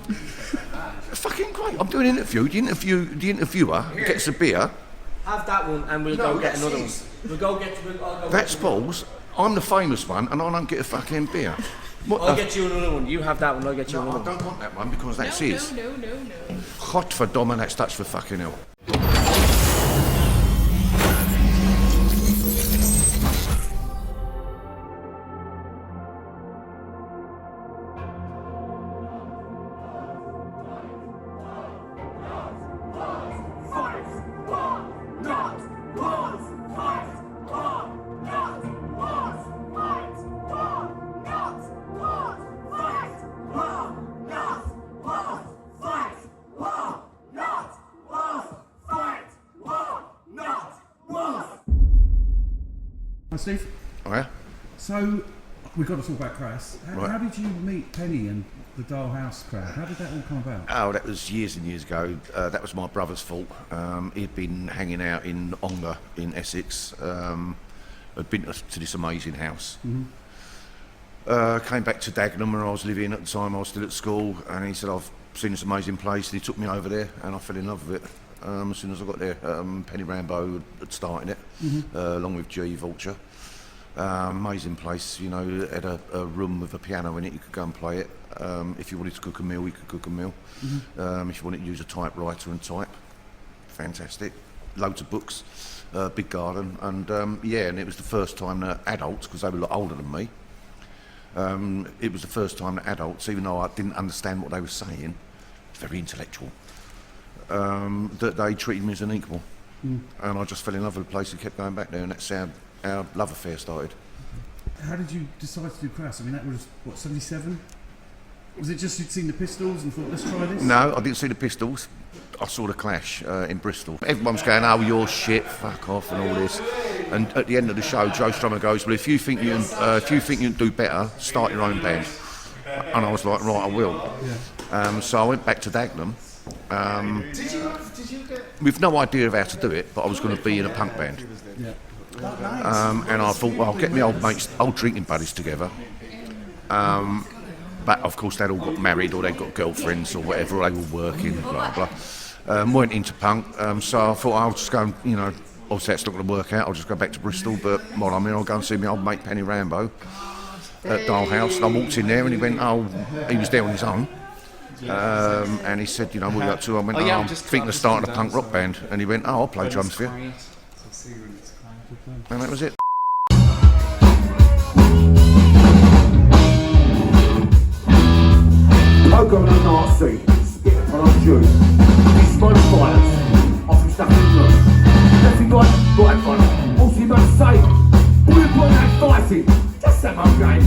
Fucking great. I'm doing an interview. The interviewer gets a beer. Have that one, and we'll go get another one. We'll go get. That's balls. I'm the famous one, and I don't get a fucking beer. I'll get you another one. You have that one. I'll get you another one. I don't want that one because that's his. No. Hot for Dom and that's Dutch for fucking hell. Steve? Oh yeah? So, we've got to talk about Crass. Right. How did you meet Penny and the Dollhouse crowd? How did that all come about? Oh, that was years and years ago. That was my brother's fault. He'd been hanging out in Ongar in Essex. I'd been to this amazing house. Came back to Dagenham where I was living at the time. I was still at school, and he said, I've seen this amazing place. And he took me over there, and I fell in love with it. As soon as I got there, Penny Rambo had started it, along with G Vulture. Amazing place, you know, it had a room with a piano in it, you could go and play it. If you wanted to cook a meal, you could cook a meal. If you wanted to use a typewriter and type, fantastic. Loads of books, big garden, and yeah, and it was the first time that adults, because they were a lot older than me, it was the first time that adults, even though I didn't understand what they were saying, very intellectual, that they treated me as an equal. And I just fell in love with the place and kept going back there, and that's how our love affair started. How did you decide to do Crass? I mean, that was, what, 77? Was it just you'd seen the Pistols and thought, let's try this? No, I didn't see the Pistols. I saw the Clash in Bristol. Everyone was going, oh, you're shit, fuck off, and all this. And at the end of the show, Joe Strummer goes, well, if you think you can do better, start your own band. And I was like, right, I will. Yeah. So I went back to Dagenham. Did you get... With no idea of how to do it, but I was going to be in a punk band. Yeah. And I thought, well, I'll get my old mates, old drinking buddies together. But of course, they'd all got married or they'd got girlfriends or whatever, or they were working, blah, blah. Weren't into punk, so I thought I'll just go and, you know, obviously that's not going to work out, I'll just go back to Bristol, but well, I mean, I'll go and see my old mate Penny Rambo at Dollhouse. And I walked in there and he went, oh, he was there on his own. And he said, you know, what are you up to? I went, I'm thinking of starting a punk rock band. And he went, oh, I'll play drums for you. And that was it. Pogo and a Nazi, spit upon a Jew. He spoke violence, often stuck in the room. Nothing like right front, all he must say. All you put that fighting, just that my game.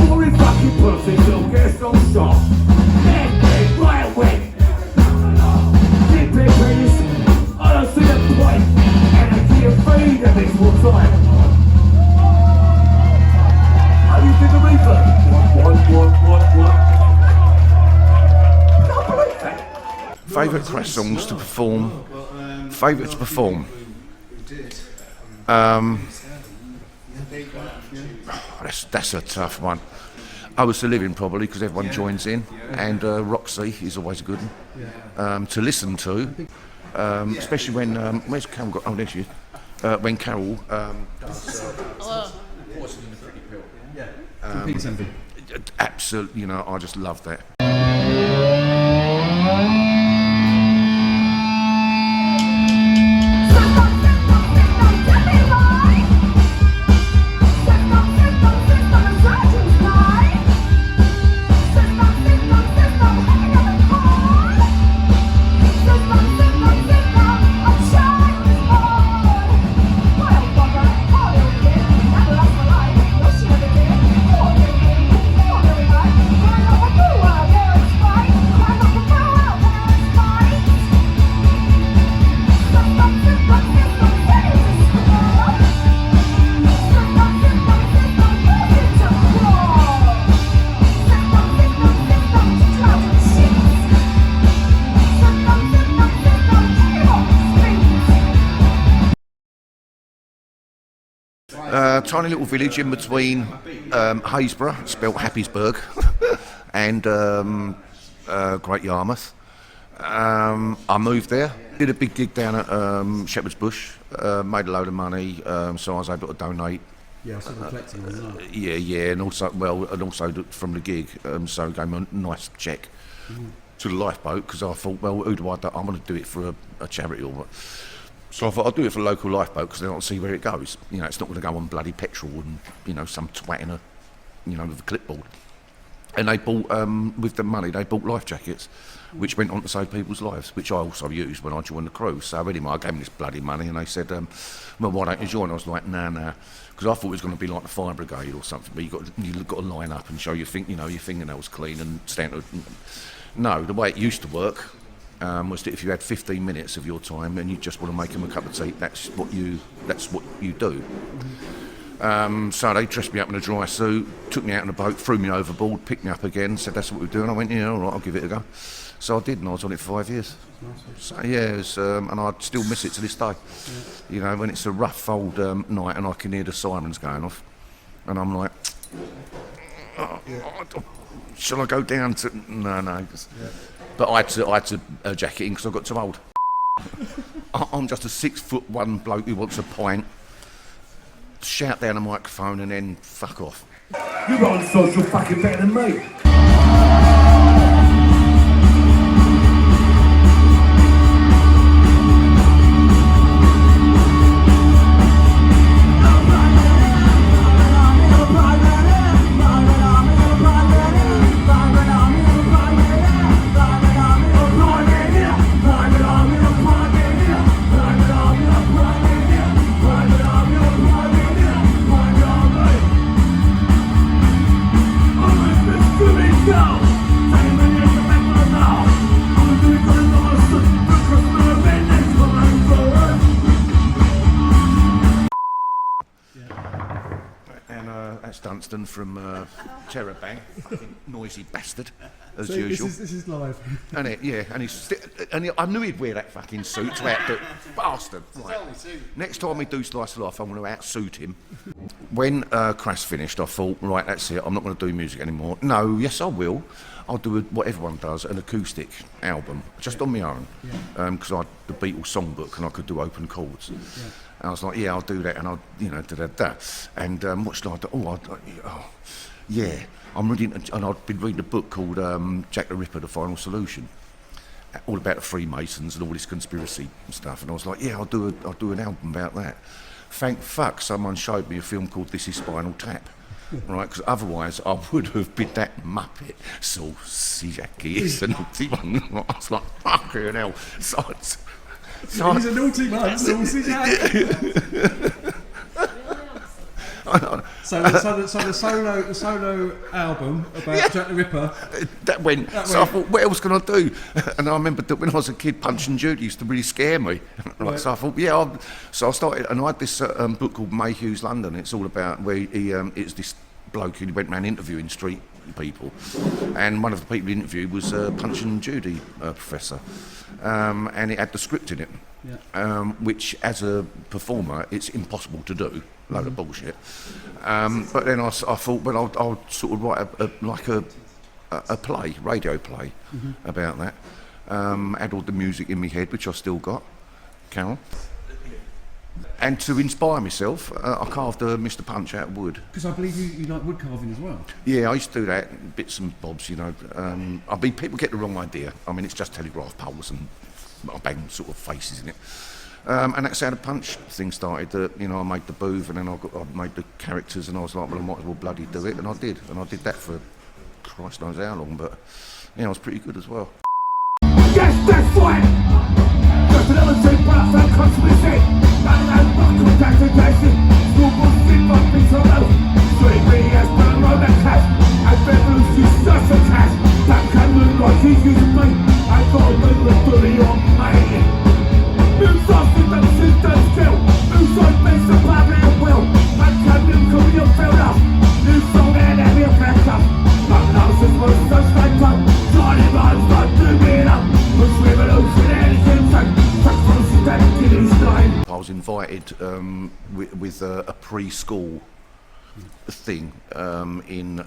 Boring fucking pussy, little get a strong shot. Dead, right away. Big penis, I don't see the point. And I can't feed them this one time. How you did the reefer? What? Favourite Crass songs to perform? Favourite to perform? That's a tough one. I Was the Living probably because everyone joins in, and Roxy is always a good one to listen to, especially when where's Carol got? Oh, there she is. When Carol does Poison in the Pretty Pill. Yeah. Absolutely, you know, I just love that. Tiny little village in between Haysborough, spelt Happysburg, and Great Yarmouth. I moved there, did a big gig down at Shepherd's Bush, made a load of money, so I was able to donate. Yeah, I was sort of collecting them, wasn't I? Yeah, and also from the gig, so gave me a nice check to the Lifeboat, because I thought, well, who do I do? I'm going to do it for a charity or what. So I thought I'll do it for a local lifeboat, because then I'll see where it goes. You know, it's not going to go on bloody petrol and, you know, some twat in a, you know, with a clipboard. And they bought, with the money, they bought life jackets, which went on to save people's lives, which I also used when I joined the crew. So anyway, I gave them this bloody money, and they said, well, why don't you join? I was like, nah, because I thought it was going to be like the fire brigade or something, but you've got to line up and show your fingernails clean and stand. No, the way it used to work was that if you had 15 minutes of your time and you just want to make them a cup of tea, that's what you do. So they dressed me up in a dry suit, took me out in a boat, threw me overboard, picked me up again, said that's what we're doing. I went, yeah, all right, I'll give it a go. So I did, and I was on it for 5 years. So yeah, it was, and I still miss it to this day. Yeah. You know, when it's a rough old night and I can hear the sirens going off, and I'm like, shall I go down to? No. Yeah. But I had to jack it in because I got too old. I'm just a 6'1" bloke who wants a pint. Shout down a microphone and then fuck off. You're on social fucking better than me. That's Dunstan from Terabang, fucking noisy bastard, as So usual. This is live. And I knew he'd wear that fucking suit to out the bastard. Right. Next time we do Slice of Life, I'm going to outsuit him. When Crass finished, I thought, right, that's it. I'm not going to do music anymore. No, yes, I will. I'll do what everyone does, an acoustic album, just on my own, because I had the Beatles songbook and I could do open chords. Yeah. And I was like, yeah, I'll do that, and I'll, da-da-da. And what should I do? Yeah, I'm reading, and I'd been reading a book called Jack the Ripper, The Final Solution, all about the Freemasons and all this conspiracy and stuff. And I was like, yeah, I'll do an album about that. Thank fuck someone showed me a film called This Is Spinal Tap. Right, because otherwise I would have been that muppet, sausage is a naughty one. I was like, fucking hell. So He's a naughty man, sausage So the solo album about Jack the Ripper. That went. I thought, what else can I do? And I remember that when I was a kid, Punch and Judy used to really scare me. Right. So I thought, so I started, and I had this book called Mayhew's London. It's all about where it's this bloke who went around interviewing street people, and one of the people he interviewed was Punch and Judy professor, and it had the script in it. Yeah. Which, as a performer, it's impossible to do. Load of bullshit. But then I thought, well, I'll sort of write a play, radio play, about that. Had all the music in my head, which I still got. Carol. And to inspire myself, I carved a Mr. Punch out of wood. Because I believe you like wood carving as well. Yeah, I used to do that, bits and bobs, I mean, people get the wrong idea. I mean, it's just telegraph poles and I bang sort of faces in it. And that's how the Punch thing started. I made the booth, and then I made the characters, and I was like, well, I might as well bloody do it, and I did. And I did that for Christ knows how long, but I was pretty good as well. Yes, that's right! Just another thing, but I felt controversy. And buckle destination. School bus, big bus, big solo. Street me as brown road and cash. And Beverly's just such a cash. That can look like he's using me. I got a little bully on me. Moves off with them systems still. Moves on makes the family at will. And can new coming up filled up. New song and heavy effect up. But now since we're such like up. Johnny Man's not doing it up. We're swimming ocean anything. I was invited with a preschool thing in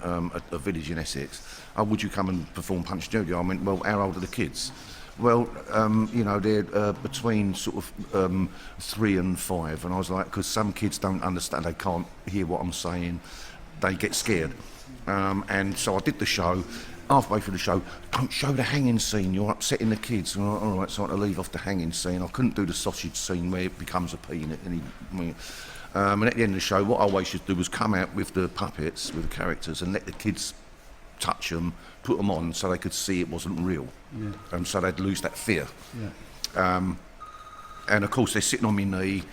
a village in Essex, "Oh, would you come and perform Punch Judy?" I went, "Well, how old are the kids?" "Well, you know, they're between sort of 3 and 5." And I was like, because some kids don't understand, they can't hear what I'm saying, they get scared. And so I did the show. Halfway through the show, "Don't show the hanging scene, you're upsetting the kids." And all right, so I had to leave off the hanging scene. I couldn't do the sausage scene where it becomes a peanut. And at the end of the show, what I always used to do was come out with the puppets, with the characters, and let the kids touch them, put them on, so they could see it wasn't real. Yeah. So they'd lose that fear. Yeah. And of course, they're sitting on my knee,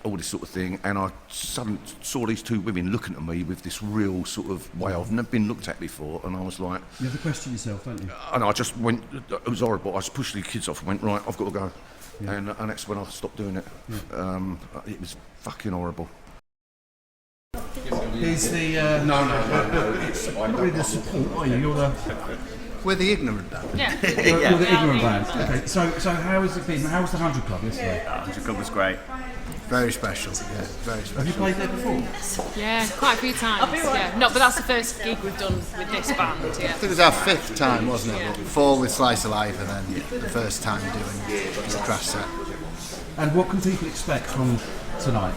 all this sort of thing, and I suddenly saw these 2 women looking at me with this real sort of way I've never been looked at before, and I was like... You have to question yourself, don't you? And I just went, it was horrible, I just pushed the kids off and went, "Right, I've got to go." Yeah. And that's when I stopped doing it. Yeah. It was fucking horrible. He's the... No. It's not really the support, are you? You're the... We're the ignorant band. Yeah. You're the ignorant band. Okay, so how has it been? How was the 100 Club yesterday? 100 Club was great. Very special, yeah, very special. Have you played there before? Yeah, quite a few times. Yeah. No, but that's the first gig we've done with this band. Yeah. I think it was our 5th time, wasn't it? 4 with Slice of Life, and then the first time doing the Crass set. And what can people expect from tonight?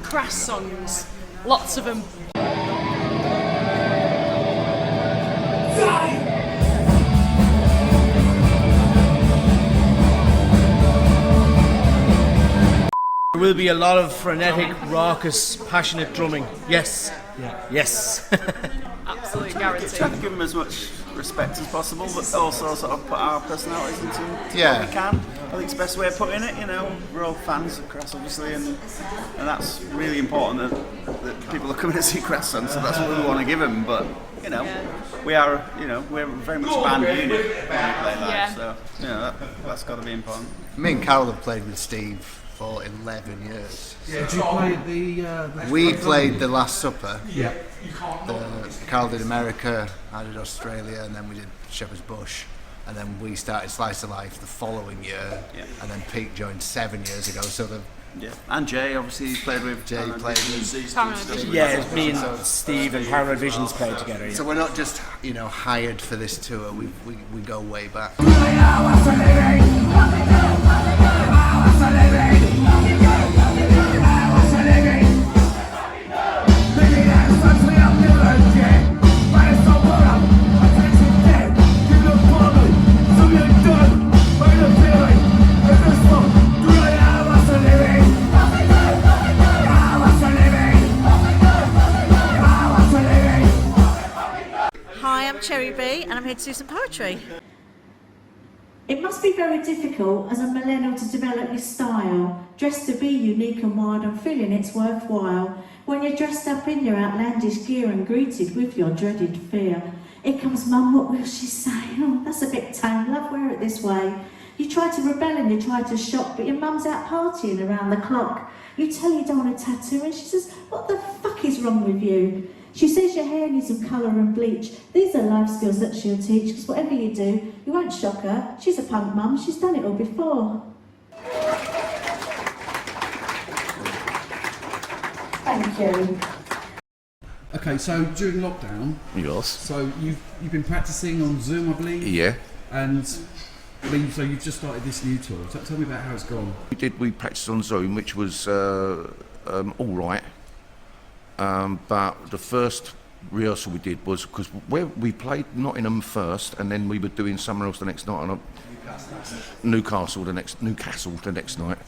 Crass songs, lots of them. There will be a lot of frenetic, raucous, passionate drumming. Yes. Yeah. Yes. Absolutely guaranteed. Try to give them as much respect as possible, but also sort of put our personalities into what we can. I think it's the best way of putting it. You know, we're all fans of Crass, obviously, and that's really important that people are coming to see Crass songs. So that's what we want to give them. But you know, we're very much a band unit when we play live. So you know, that's got to be important. Me and Carol have played with Steve for 11 years. Did you play the We played the Last Supper. Yeah. Carl did America, I did Australia, and then we did Shepherd's Bush, and then we started Slice of Life the following year, and then Pete joined 7 years ago. So and Jay obviously played with. Jay played with. Yeah, it's me and Steve and Paranoid Visions played together. Yeah. So we're not just hired for this tour. We go way back. Hi, I'm Cherry B and I'm here to do some poetry. It must be very difficult as a millennial to develop your style, dressed to be unique and wild and feeling it's worthwhile. When you're dressed up in your outlandish gear and greeted with your dreaded fear. Here comes Mum, what will she say? Oh, that's a bit tame, love, wear it this way. You try to rebel and you try to shop, but your mum's out partying around the clock. You tell her you don't want a tattoo and she says, what the fuck is wrong with you? She says your hair needs some colour and bleach. These are life skills that she'll teach, because whatever you do, you won't shock her. She's a punk mum, she's done it all before. Thank you. Okay, so during lockdown, Yes. so you've been practicing on Zoom, I believe. Yeah. And I mean, so you've just started this new tour. So tell me about how it's gone. We practiced on Zoom, which was all right. But the first rehearsal we did was because we played Nottingham first, and then we were doing somewhere else the next night, and Newcastle the next night.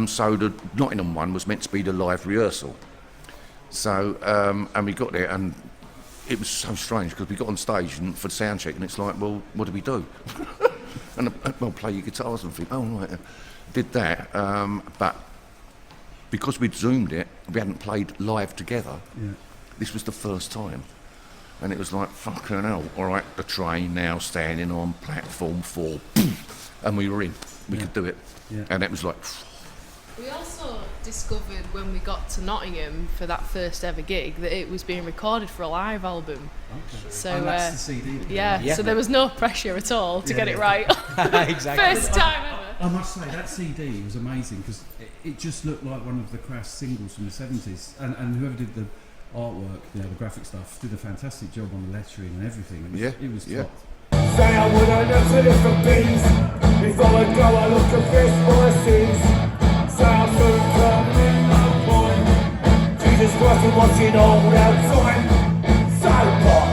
So the Nottingham one was meant to be the live rehearsal. So and we got there, and it was so strange because we got on stage and for the sound check, and it's like, well, what do we do? And well, play your guitars and think, oh right, did that. But because we'd zoomed it, we hadn't played live together. Yeah. This was the first time, and it was like, fucking hell! All right, the train now standing on platform 4, and we were in. We could do it, and it was like. We also discovered when we got to Nottingham for that first ever gig that it was being recorded for a live album. Okay. So and that's the CD. Yeah, so there was no pressure at all to get it right. Exactly. First time ever. I must say that CD was amazing because it just looked like one of the Crass singles from the 70s, and whoever did the artwork, the graphic stuff. Did a fantastic job on the lettering and everything. It was top. Say I would have looked at different things. If I would go, I look at this my sins. Say I soon come in no point. Jesus Christ, I'm watching all that time. So what?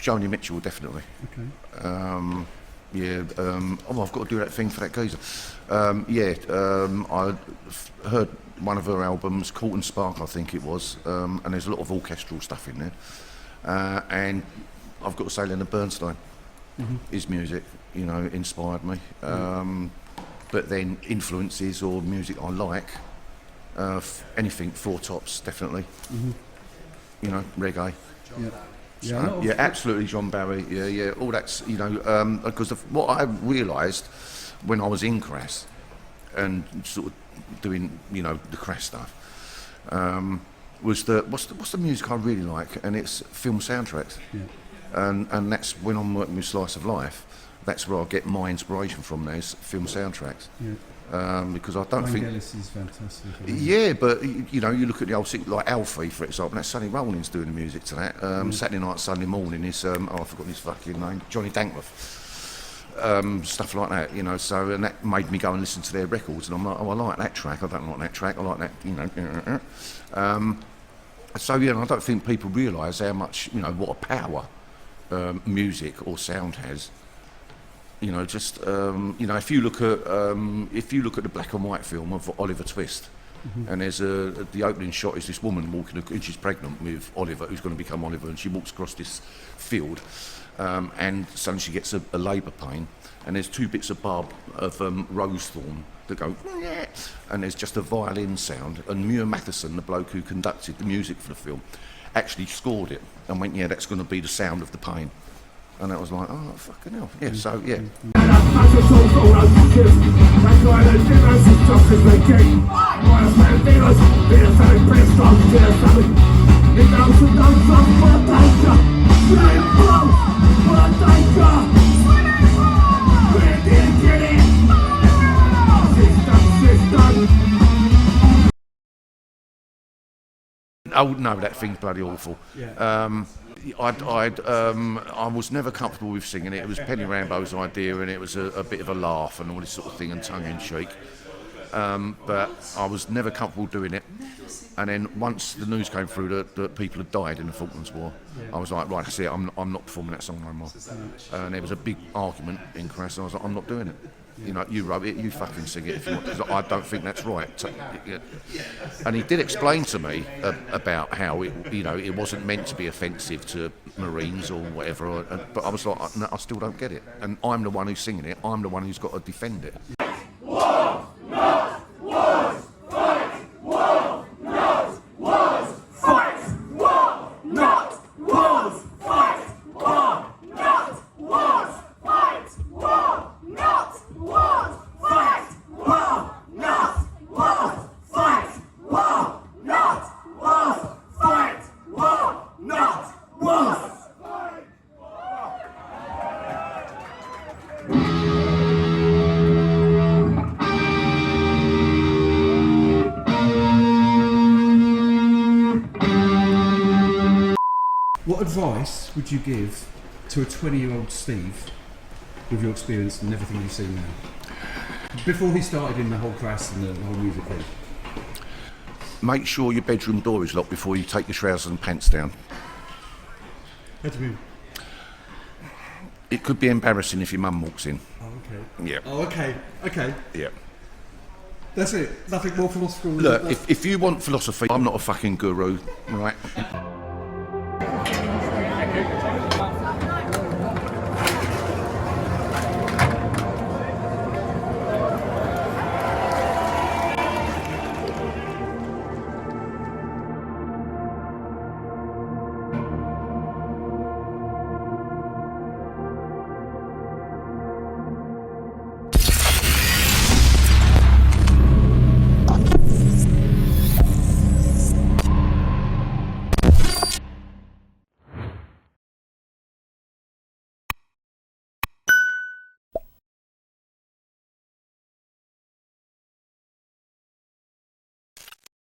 Joni Mitchell, definitely. Okay. I've got to do that thing for that geezer. I heard one of her albums, Court and Spark, I think it was, and there's a lot of orchestral stuff in there. And I've got to say, Leonard Bernstein, his music, inspired me. But then influences or music I like, anything, Four Tops, definitely. Reggae. Yeah, Absolutely, John Barry. All that's because what I realised when I was in Crass and sort of doing the Crass stuff was that what's the music I really like, and it's film soundtracks. And that's when I'm working with Slice of Life. That's where I get my inspiration from. Those film soundtracks. Because I don't think Vangelis is fantastic. Yeah, but you look at the old like Alfie, for example. That's Sonny Rollins doing the music to that. Saturday Night, Sunday Morning is I've forgotten his fucking name, Johnny Dankworth. Stuff like that, So and that made me go and listen to their records, and I'm like, I like that track. I don't like that track. I like that, So I don't think people realise how much what a power music or sound has. If you look at the black and white film of Oliver Twist, and there's the opening shot is this woman walking, and she's pregnant with Oliver, who's going to become Oliver, and she walks across this field, and suddenly she gets a labour pain, and there's two bits of rose thorn that go, and there's just a violin sound, and Muir Matheson, the bloke who conducted the music for the film, actually scored it and went, that's going to be the sound of the pain. And that was like, oh, fucking hell. Yeah, so, yeah. Oh, no, that thing's bloody awful. I was never comfortable with singing it. It was Penny Rambo's idea, and it was a bit of a laugh and all this sort of thing, and tongue-in-cheek. But I was never comfortable doing it. And then once the news came through that people had died in the Falklands War, I was like, right, that's it. I'm not performing that song no more. And there was a big argument in Crass, and I was like, I'm not doing it. You wrote it, you fucking sing it if you want, because I don't think that's right. And he did explain to me about how it wasn't meant to be offensive to Marines or whatever, but I was like, no, I still don't get it. And I'm the one who's singing it, I'm the one who's got to defend it. What advice would you give to a 20-year-old Steve with your experience and everything you've seen now? Before he started in the whole Crass and the whole music thing. Make sure your bedroom door is locked before you take your trousers and pants down. How do you mean? It could be embarrassing if your mum walks in. Oh, okay. Yeah. Oh, okay. Okay. Yeah. That's it. Nothing more philosophical. Look, if you want philosophy, I'm not a fucking guru, right?